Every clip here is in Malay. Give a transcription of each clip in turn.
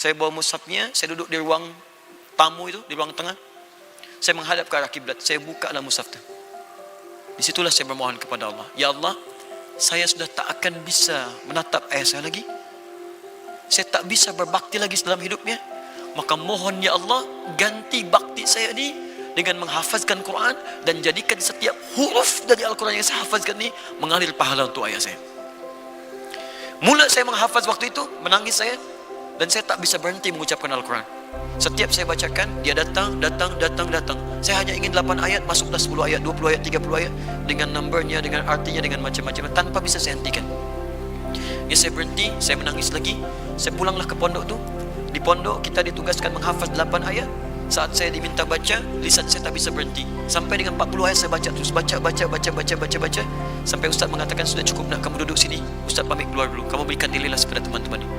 Saya bawa mushafnya, saya duduk di ruang tamu itu, di ruang tengah. Saya menghadap ke arah kiblat, saya bukalah mushaf itu. Disitulah saya bermohon kepada Allah, ya Allah, saya sudah tak akan bisa menatap ayah saya lagi. Saya tak bisa berbakti lagi dalam hidupnya. Maka mohon ya Allah, ganti bakti saya ini dengan menghafazkan Quran, dan jadikan setiap huruf dari Al-Quran yang saya hafazkan ini mengalir pahala untuk ayah saya. Mula saya menghafaz waktu itu, menangis saya, dan saya tak bisa berhenti mengucapkan Al-Quran. Setiap saya bacakan, dia datang. Saya hanya ingin 8 ayat, masuklah 10 ayat, 20 ayat, 30 ayat, dengan numbernya, dengan artinya, dengan macam-macam, tanpa bisa saya hentikan. Ya, saya berhenti, saya menangis lagi. Saya pulanglah ke pondok tu. Di pondok kita ditugaskan menghafaz 8 ayat. Saat saya diminta baca, lisan saya tak bisa berhenti. Sampai dengan 40 ayat saya baca terus, baca. Sampai Ustaz mengatakan, sudah cukup nak kamu duduk sini. Ustaz pamit keluar dulu. Kamu berikan dirilah kepada teman-teman ini.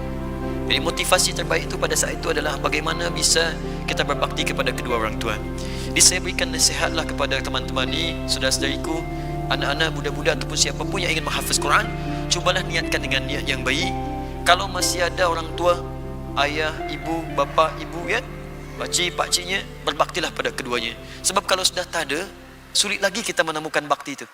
Jadi motivasi terbaik itu pada saat itu adalah bagaimana bisa kita berbakti kepada kedua orang tua. Jadi saya berikan nasihatlah kepada teman-teman ini, saudara-saudariku, anak-anak, budak-budak ataupun siapapun yang ingin menghafaz Quran, cubalah niatkan dengan niat yang baik. Kalau masih ada orang tua, ayah, ibu, bapa, ibu, ya, pakcik, pakciknya, berbaktilah pada keduanya. Sebab kalau sudah tak ada, sulit lagi kita menemukan bakti itu.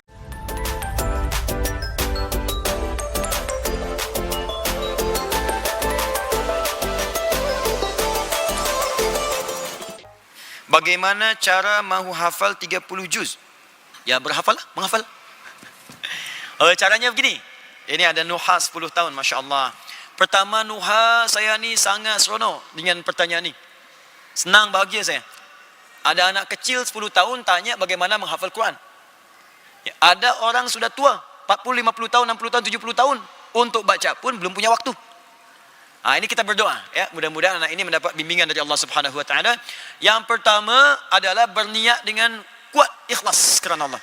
Bagaimana cara mahu hafal 30 juz? Ya, berhafal lah, menghafal. Caranya begini. Ini ada Nuha 10 tahun, Masya Allah. Pertama, Nuha, saya ni sangat seronok dengan pertanyaan ni. Senang, bahagia saya. Ada anak kecil 10 tahun tanya bagaimana menghafal Quran. Ya, ada orang sudah tua, 40, 50 tahun, 60 tahun, 70 tahun. Untuk baca pun belum punya waktu. Ini kita berdoa, ya, mudah-mudahan anak ini mendapat bimbingan dari Allah Subhanahu wa taala. Yang pertama adalah berniat dengan kuat, ikhlas kerana Allah.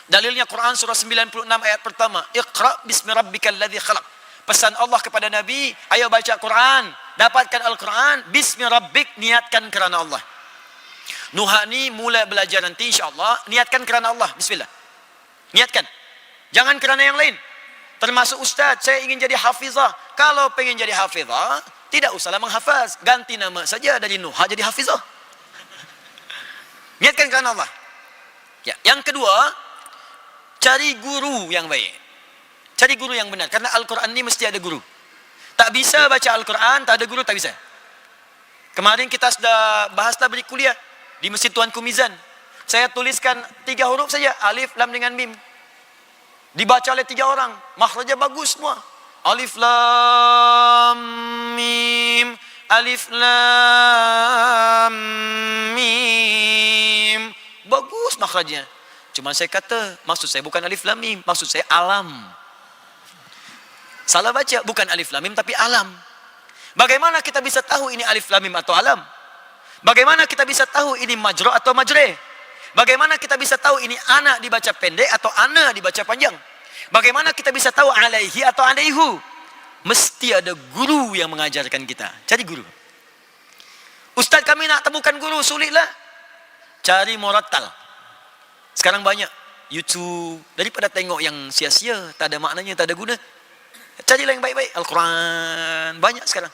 Dalilnya Quran surah 96 ayat pertama, Iqra bismi rabbikal ladzi khalaq. Pesan Allah kepada Nabi, ayo baca Quran, dapatkan Al-Quran, bismi rabbik, niatkan kerana Allah. Nuha ni mula belajar nanti insya-Allah, niatkan kerana Allah, bismillah. Niatkan. Jangan kerana yang lain. Termasuk ustaz, saya ingin jadi hafizah. Kalau pengen jadi hafizah, tidak usahlah menghafaz. Ganti nama saja dari Nuha jadi hafizah. Niatkan kerana Allah. Ya, yang kedua, cari guru yang baik. Cari guru yang benar. Karena Al-Quran ini mesti ada guru. Tak bisa baca Al-Quran, tak ada guru, tak bisa. Kemarin kita sudah bahaslah beri kuliah di Masjid Tuanku Mizan. Saya tuliskan 3 huruf saja, alif, lam dengan mim. Dibaca oleh 3 orang, makhrajnya bagus semua. Alif lam mim, alif lam mim. Bagus makhrajnya. Cuma saya kata, maksud saya bukan alif lam mim, maksud saya alam. Salah baca, bukan alif lam mim tapi alam. Bagaimana kita bisa tahu ini alif lam mim atau alam? Bagaimana kita bisa tahu ini majra atau majre? Bagaimana kita bisa tahu ini ana dibaca pendek atau ana dibaca panjang? Bagaimana kita bisa tahu alaihi atau alaihu? Mesti ada guru yang mengajarkan kita. Cari guru. Ustaz, kami nak temukan guru, sulitlah. Cari murattal. Sekarang banyak YouTube. Daripada tengok yang sia-sia, tak ada maknanya, tak ada guna, carilah yang baik-baik. Al-Quran banyak sekarang.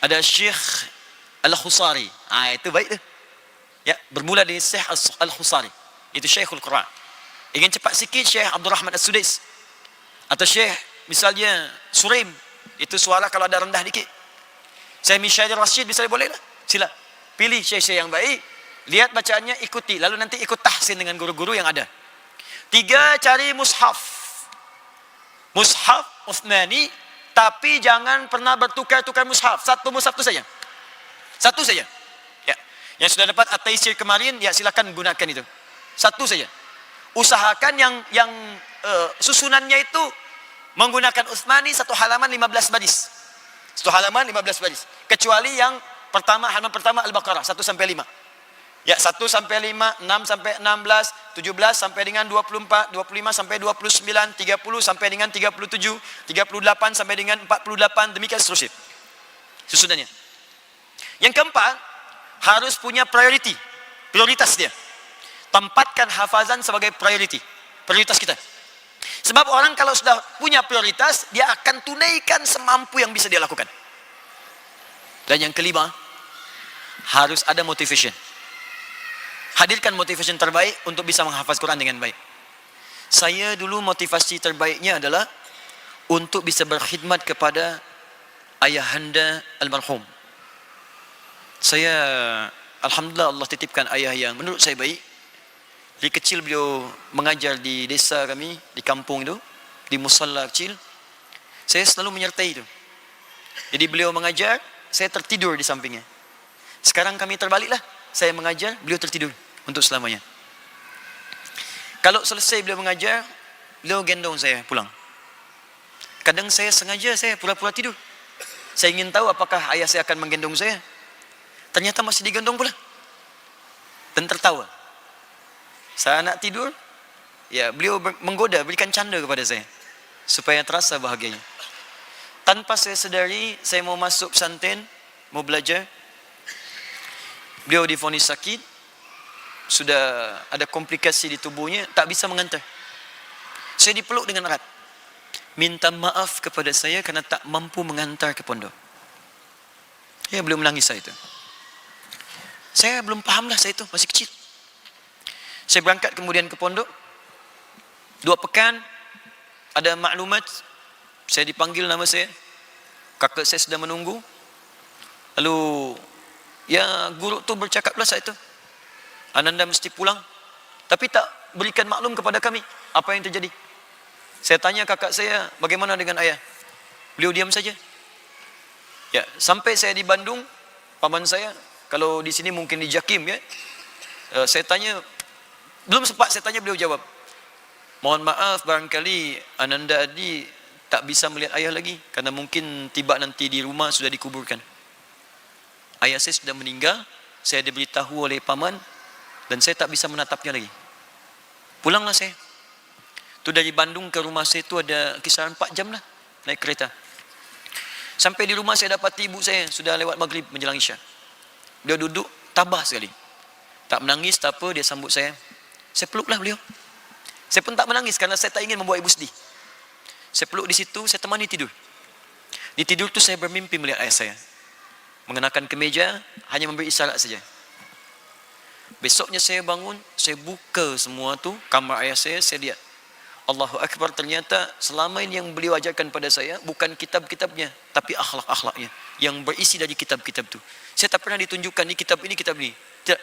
Ada Syekh Al-Khusari. Itu baik tu. Ya, bermula dari Syekh Al-Khusari. Itu Syekhul Quran. Ingin cepat sikit, Syekh Abdul Rahman As-Sudais. Atau Syekh misalnya Suraim. Itu suara kalau ada rendah dikit. Syekh Mishair Rashid misalnya, boleh lah. Sila. Pilih syekh-syekh yang baik. Lihat bacaannya, ikuti. Lalu nanti ikut tahsin dengan guru-guru yang ada. 3, cari mushaf. Mushaf Uthmani. Tapi jangan pernah bertukar-tukar mushaf. Satu mushaf tu saja. Satu saja. Ya. Yang sudah dapat At-Taisir kemarin, ya silakan gunakan itu. Satu saja. Usahakan yang susunannya itu menggunakan Uthmani, satu halaman 15 baris. Satu halaman 15 baris. Kecuali yang pertama, halaman pertama Al-Baqarah 1 sampai 5. Ya, 1 sampai 5, 6 sampai 16, 17 sampai dengan 24, 25 sampai 29, 30 sampai dengan 37, 38 sampai dengan 48, demikian seterusnya. Susunannya. Yang keempat, harus punya prioritas dia. Tempatkan hafazan sebagai prioritas kita. Sebab orang kalau sudah punya prioritas, dia akan tunaikan semampu yang bisa dia lakukan. Dan yang kelima, harus ada motivation. Hadirkan motivation terbaik untuk bisa menghafaz Quran dengan baik. Saya dulu motivasi terbaiknya adalah untuk bisa berkhidmat kepada ayahanda almarhum. Saya, alhamdulillah, Allah titipkan ayah yang menurut saya baik. Dari kecil beliau mengajar di desa kami, di kampung itu, di musalla kecil. Saya selalu menyertai itu. Jadi beliau mengajar, saya tertidur di sampingnya. Sekarang kami terbaliklah, saya mengajar, beliau tertidur untuk selamanya. Kalau selesai beliau mengajar, beliau gendong saya pulang. Kadang saya sengaja, saya pura-pura tidur. Saya ingin tahu apakah ayah saya akan menggendong saya. Ternyata masih digendong pula. Dan tertawa. Saya nak tidur, ya beliau menggoda, berikan canda kepada saya. Supaya terasa bahagianya. Tanpa saya sedari, saya mau masuk pesantren, mau belajar. Beliau divonis sakit, sudah ada komplikasi di tubuhnya, tak bisa mengantar. Saya dipeluk dengan erat. Minta maaf kepada saya kerana tak mampu mengantar ke pondok. Ya, beliau menangis saya itu. Saya belum pahamlah, saya itu masih kecil. Saya berangkat kemudian ke pondok. 2 pekan, ada maklumat. Saya dipanggil nama saya. Kakak saya sedang menunggu. Lalu, ya guru tu bercakaplah saat itu. Ananda mesti pulang. Tapi tak berikan maklum kepada kami apa yang terjadi. Saya tanya kakak saya, bagaimana dengan ayah? Beliau diam saja. Ya, sampai saya di Bandung, paman saya, kalau di sini mungkin di Jakim ya. Saya tanya, belum sempat saya tanya, beliau jawab, mohon maaf barangkali Ananda Adi tak bisa melihat ayah lagi karena mungkin tiba nanti di rumah sudah dikuburkan. Ayah saya sudah meninggal, saya diberitahu oleh paman dan saya tak bisa menatapnya lagi. Pulanglah saya. Itu dari Bandung ke rumah saya itu ada kisaran 4 jam lah naik kereta. Sampai di rumah saya dapat ibu saya sudah lewat maghrib menjelang isya. Dia duduk tabah sekali. Tak menangis, tak apa, dia sambut saya. Saya peluklah beliau. Saya pun tak menangis kerana saya tak ingin membuat ibu sedih. Saya peluk di situ, saya temani tidur. Di tidur tu saya bermimpi melihat ayah saya. Mengenakan kemeja, hanya memberi isyarat saja. Besoknya saya bangun, saya buka semua tu, kamar ayah saya lihat. Allahu Akbar, ternyata selama ini yang beliau ajarkan pada saya bukan kitab-kitabnya, tapi akhlak-akhlaknya yang berisi dari kitab-kitab tu. Saya tak pernah ditunjukkan ni kitab ini, kitab ini. Tidak.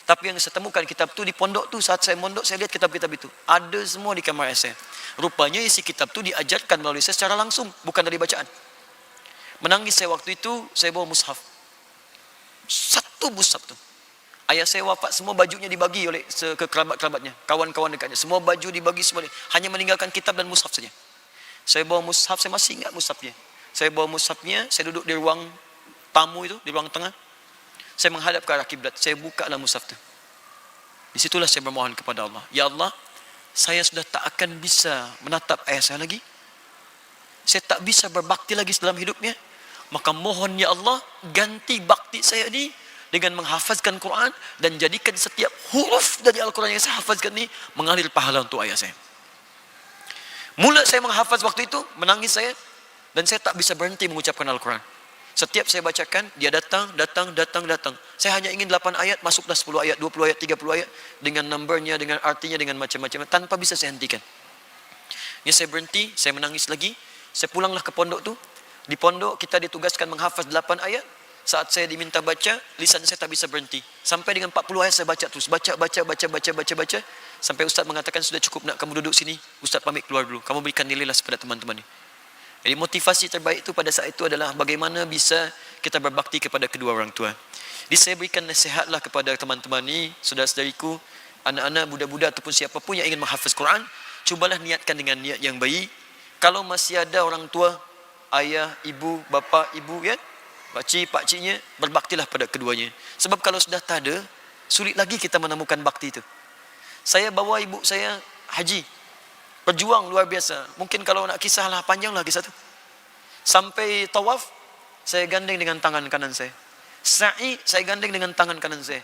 Tapi yang saya temukan kitab tu di pondok tu, saat saya mondok saya lihat kitab-kitab itu. Ada semua di kamar saya. Rupanya isi kitab tu diajarkan melalui saya secara langsung, bukan dari bacaan. Menangis saya waktu itu, saya bawa mushaf. 1 mushaf tu. Ayah saya wafat, semua bajunya dibagi oleh ke kerabat-kerabatnya, kawan-kawan dekatnya. Semua baju dibagi semua. Hanya meninggalkan kitab dan mushaf saja. Saya bawa mushaf, saya masih ingat mushafnya. Saya bawa mushafnya, saya duduk di ruang tamu itu, di ruang tengah. Saya menghadap ke arah kiblat, saya bukalah mushaf itu. Di situlah saya bermohon kepada Allah. Ya Allah, saya sudah tak akan bisa menatap ayah saya lagi. Saya tak bisa berbakti lagi dalam hidupnya. Maka mohon ya Allah, ganti bakti saya ini dengan menghafazkan Quran dan jadikan setiap huruf dari Al-Quran yang saya hafazkan ini mengalir pahala untuk ayah saya. Mula saya menghafaz waktu itu, menangis saya, dan saya tak bisa berhenti mengucapkan Al-Quran. Setiap saya bacakan, dia datang. Saya hanya ingin 8 ayat, masuklah 10 ayat, 20 ayat, 30 ayat, dengan numbernya, dengan artinya, dengan macam-macam, tanpa bisa saya hentikan. Ini saya berhenti, saya menangis lagi, saya pulanglah ke pondok tu. Di pondok kita ditugaskan menghafaz 8 ayat. Saat saya diminta baca, lisan saya tak bisa berhenti. Sampai dengan 40 ayat saya baca terus. Baca. Sampai Ustaz mengatakan, sudah cukup nak kamu duduk sini. Ustaz pamit keluar dulu. Kamu berikan nilailah kepada teman-teman ini. Jadi motivasi terbaik itu pada saat itu adalah bagaimana bisa kita berbakti kepada kedua orang tua. Jadi saya berikan nasihatlah kepada teman-teman ini, saudara-saudariku, anak-anak, budak-budak ataupun siapapun yang ingin menghafaz Quran, cubalah niatkan dengan niat yang baik. Kalau masih ada orang tua, ayah, ibu, bapa, ibu, ya, pakcik, pakciknya, berbaktilah pada keduanya. Sebab kalau sudah tak ada, sulit lagi kita menemukan bakti itu. Saya bawa ibu saya haji, berjuang luar biasa. Mungkin kalau nak kisahlah, panjanglah kisah itu. Sampai tawaf, saya gandeng dengan tangan kanan saya. Sa'i, saya gandeng dengan tangan kanan saya.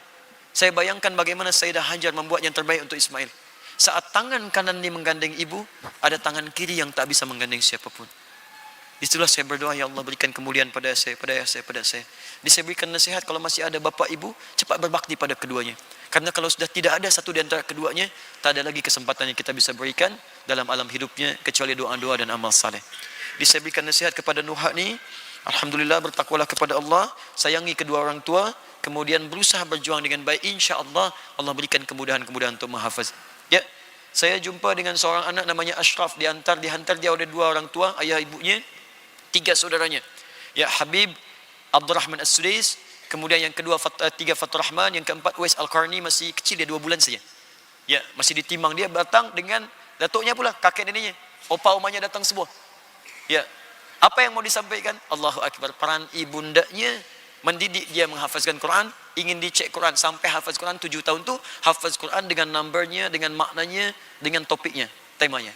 Saya bayangkan bagaimana Sayyidah Hajar membuat yang terbaik untuk Ismail. Saat tangan kanan ini menggandeng ibu, ada tangan kiri yang tak bisa menggandeng siapapun. Disitulah saya berdoa, ya Allah berikan kemuliaan pada saya, pada saya, pada saya. Saya berikan nasihat, kalau masih ada bapak ibu, cepat berbakti pada keduanya. Karena kalau sudah tidak ada satu di antara keduanya, tak ada lagi kesempatan yang kita bisa berikan dalam alam hidupnya, kecuali doa-doa dan amal saleh. Saya berikan nasihat kepada Nuha ni, alhamdulillah bertakwalah kepada Allah, sayangi kedua orang tua, kemudian berusaha berjuang dengan baik, insya-Allah Allah berikan kemudahan-kemudahan untuk menghafaz. Ya, saya jumpa dengan seorang anak namanya Ashraf, dihantar dia oleh dua orang tua, ayah ibunya, 3 saudaranya. Ya, Habib Abdurrahman As-Sudais, kemudian yang kedua 3 Fatur Rahman, yang keempat Uwais Al-Qarni, masih kecil dia 2 bulan saja. Ya, masih ditimbang, dia datang dengan datuknya pula, kakek neneknya, opa omanya datang semua. Ya, apa yang mau disampaikan? Allahu Akbar, peran ibundanya mendidik dia menghafazkan Quran, ingin dicek Quran sampai hafaz Quran 7 tahun tu, hafaz Quran dengan numbernya, dengan maknanya, dengan topiknya, temanya.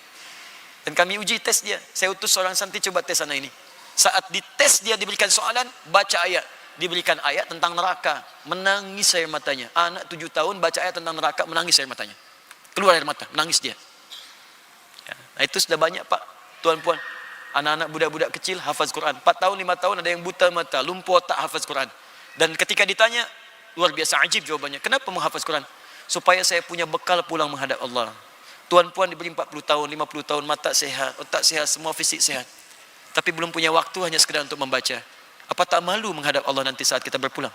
Dan kami uji tes dia. Saya utus seorang santri coba tes anak ini. Saat dites dia diberikan soalan, baca ayat. Diberikan ayat tentang neraka, menangis air matanya. Anak 7 tahun baca ayat tentang neraka, menangis air matanya. Keluar air mata, menangis dia. Ya, nah itu sudah banyak Pak, tuan-puan. Anak-anak budak-budak kecil hafaz Quran. 4 tahun, 5 tahun ada yang buta mata, lumpuh otak hafaz Quran. Dan ketika ditanya, luar biasa ajib jawabannya. Kenapa menghafaz Quran? Supaya saya punya bekal pulang menghadap Allah. Tuan-puan diberi 40 tahun, 50 tahun, mata sehat, otak sehat, semua fisik sehat. Tapi belum punya waktu hanya sekedar untuk membaca. Apa tak malu menghadap Allah nanti saat kita berpulang?